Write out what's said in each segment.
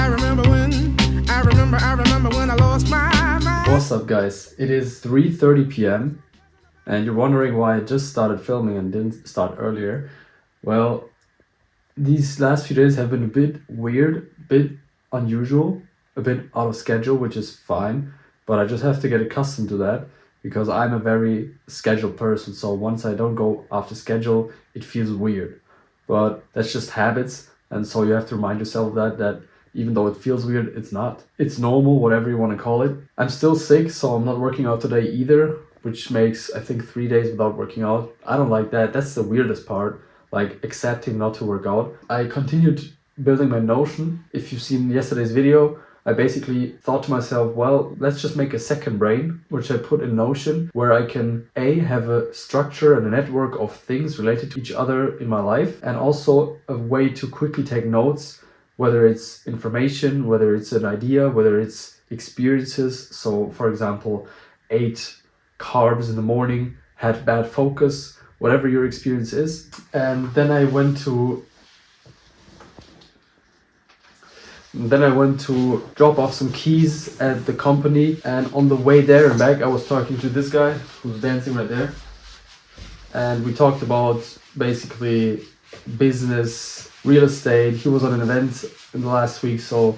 remember when I lost my mind. What's up, guys? It is 3:30 p.m. and you're wondering why I just started filming and didn't start earlier. Well, these last few days have been a bit weird, a bit unusual, a bit out of schedule, which is fine, but I just have to get accustomed to that because I'm a very scheduled person. So once I don't go after schedule, it feels weird. But that's just habits, and so you have to remind yourself that even though it feels weird, it's not. It's normal, whatever you want to call it. I'm still sick, so I'm not working out today either, which makes, I think, 3 days without working out. I don't like that. That's the weirdest part, like accepting not to work out. I continued building my Notion. If you've seen yesterday's video, I basically thought to myself, well, let's just make a second brain, which I put in Notion, where I can have a structure and a network of things related to each other in my life, and also a way to quickly take notes, whether it's information, whether it's an idea, whether it's experiences. So for example, ate carbs in the morning, had bad focus, whatever your experience is. And then I went to drop off some keys at the company, and on the way there and back I was talking to this guy who's dancing right there, and we talked about basically business, real estate. He was on an event in the last week, so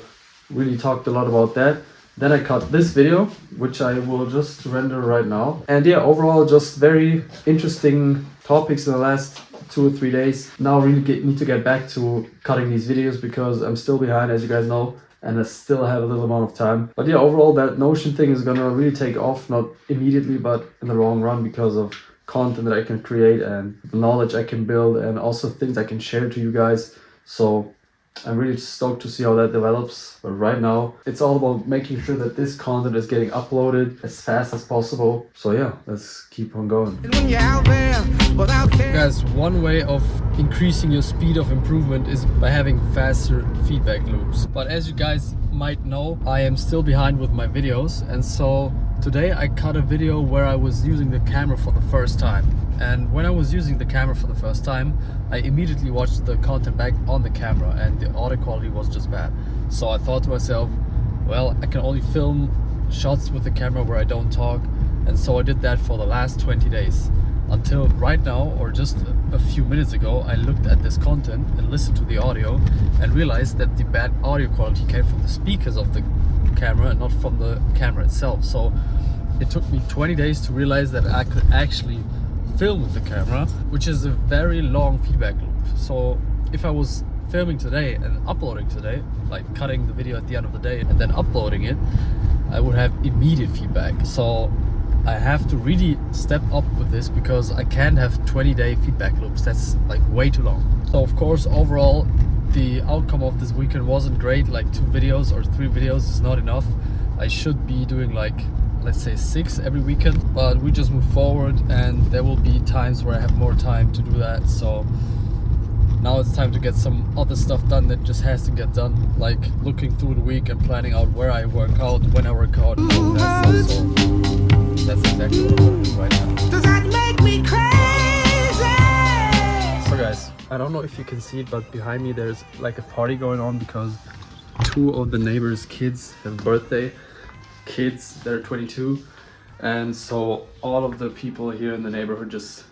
really talked a lot about that. Then I cut this video, which I will just render right now. And yeah, overall just very interesting topics in the last 2 or 3 days. Now really need to get back to cutting these videos because I'm still behind, as you guys know, and I still have a little amount of time. But yeah, overall that Notion thing is gonna really take off, not immediately, but in the long run, because of content that I can create and the knowledge I can build and also things I can share to you guys. So I'm really stoked to see how that develops. But right now it's all about making sure that this content is getting uploaded as fast as possible. So yeah, let's keep on going. When you're out there without care. Guys, one way of increasing your speed of improvement is by having faster feedback loops. But as you guys might know, I am still behind with my videos, and so today I cut a video where I was using the camera for the first time. And when I was using the camera for the first time, I immediately watched the content back on the camera and the audio quality was just bad. So I thought to myself, well, I can only film shots with the camera where I don't talk. And so I did that for the last 20 days. Until right now, or just a few minutes ago, I looked at this content and listened to the audio and realized that the bad audio quality came from the speakers of the camera and not from the camera itself. So it took me 20 days to realize that I could actually film with the camera, which is a very long feedback loop. So if I was filming today and uploading today, like cutting the video at the end of the day and then uploading it, I would have immediate feedback. So I have to really step up with this because I can't have 20-day feedback loops. That's like way too long. So of course, overall, the outcome of this weekend wasn't great. Like 2 videos or 3 videos is not enough. I should be doing like, let's say 6 every weekend, but we just move forward and there will be times where I have more time to do that. So now it's time to get some other stuff done that just has to get done, like looking through the week and planning out where I work out, when I work out, and all that stuff. So that's exactly what I'm gonna do right now. Does that make me crazy? So guys, I don't know if you can see it, but behind me there's like a party going on because 2 of the neighbors' kids have birthday. Kids, they're 22, and so all of the people here in the neighborhood just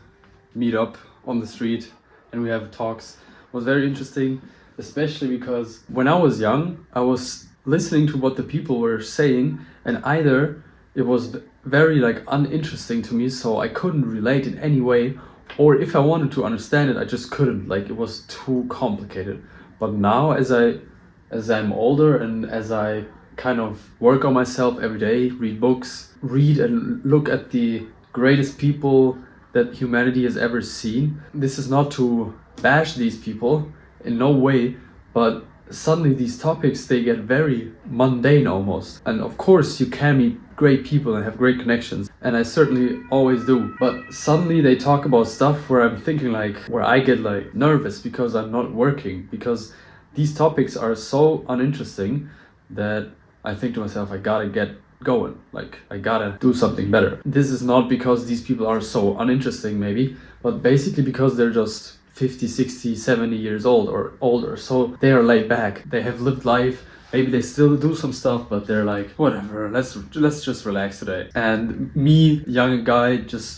meet up on the street and we have talks. It was very interesting, especially because when I was young, I was listening to what the people were saying, and either it was very like uninteresting to me, so I couldn't relate in any way, or if I wanted to understand it, I just couldn't, like it was too complicated. But now as I'm older and as I kind of work on myself every day, read books, read and look at the greatest people that humanity has ever seen. This is not to bash these people in no way, but suddenly these topics, they get very mundane almost. And of course you can meet great people and have great connections, and I certainly always do, but suddenly they talk about stuff where I'm thinking like, where I get like nervous because I'm not working, because these topics are so uninteresting that I think to myself, I gotta get going, like I gotta do something better. This is not because these people are so uninteresting maybe, but basically because they're just 50, 60, 70 years old or older. So they are laid back, they have lived life, maybe they still do some stuff, but they're like, whatever, let's just relax today. And me, young guy, just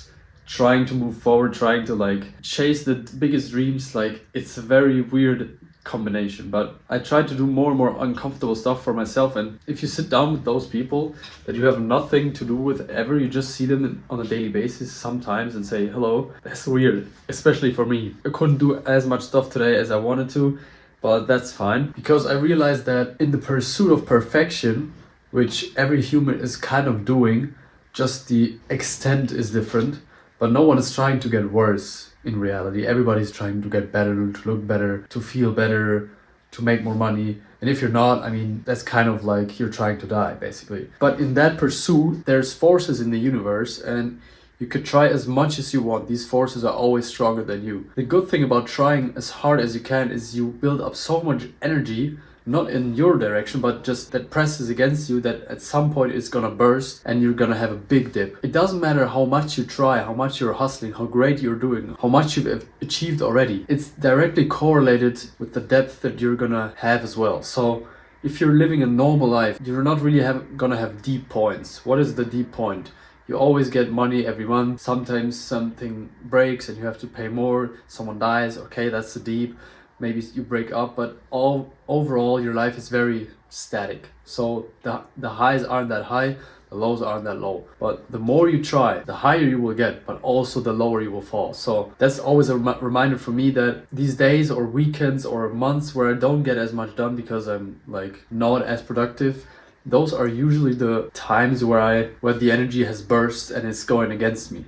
trying to move forward, trying to like chase the biggest dreams, like it's a very weird combination. But I try to do more and more uncomfortable stuff for myself. And if you sit down with those people that you have nothing to do with ever, you just see them on a daily basis sometimes and say hello, that's weird, especially for me. I couldn't do as much stuff today as I wanted to, but that's fine, because I realized that in the pursuit of perfection, which every human is kind of doing, just the extent is different. But no one is trying to get worse in reality. Everybody's trying to get better, to look better, to feel better, to make more money. And if you're not, I mean, that's kind of like you're trying to die, basically. But in that pursuit, there's forces in the universe, and you could try as much as you want. These forces are always stronger than you. The good thing about trying as hard as you can is you build up so much energy, not in your direction, but just that presses against you, that at some point it's gonna burst and you're gonna have a big dip. It doesn't matter how much you try, how much you're hustling, how great you're doing, how much you've achieved already. It's directly correlated with the depth that you're gonna have as well. So if you're living a normal life, you're not really gonna have deep points. What is the deep point? You always get money every month. Sometimes something breaks and you have to pay more. Someone dies, okay, that's the deep. Maybe you break up, but overall your life is very static. So the highs aren't that high, the lows aren't that low. But the more you try, the higher you will get, but also the lower you will fall. So that's always a reminder for me that these days or weekends or months where I don't get as much done because I'm like not as productive, those are usually the times where the energy has burst and it's going against me.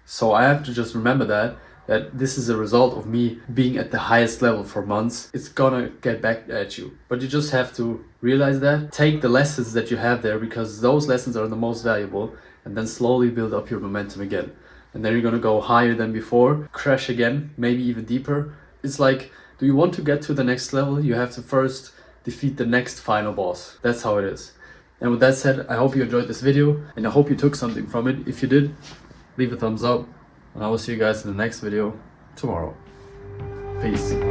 So I have to just remember that this is a result of me being at the highest level for months. It's gonna get back at you. But you just have to realize that, take the lessons that you have there, because those lessons are the most valuable, and then slowly build up your momentum again. And then you're gonna go higher than before, crash again, maybe even deeper. It's like, do you want to get to the next level? You have to first defeat the next final boss. That's how it is. And with that said, I hope you enjoyed this video, and I hope you took something from it. If you did, leave a thumbs up. And I will see you guys in the next video tomorrow. Peace.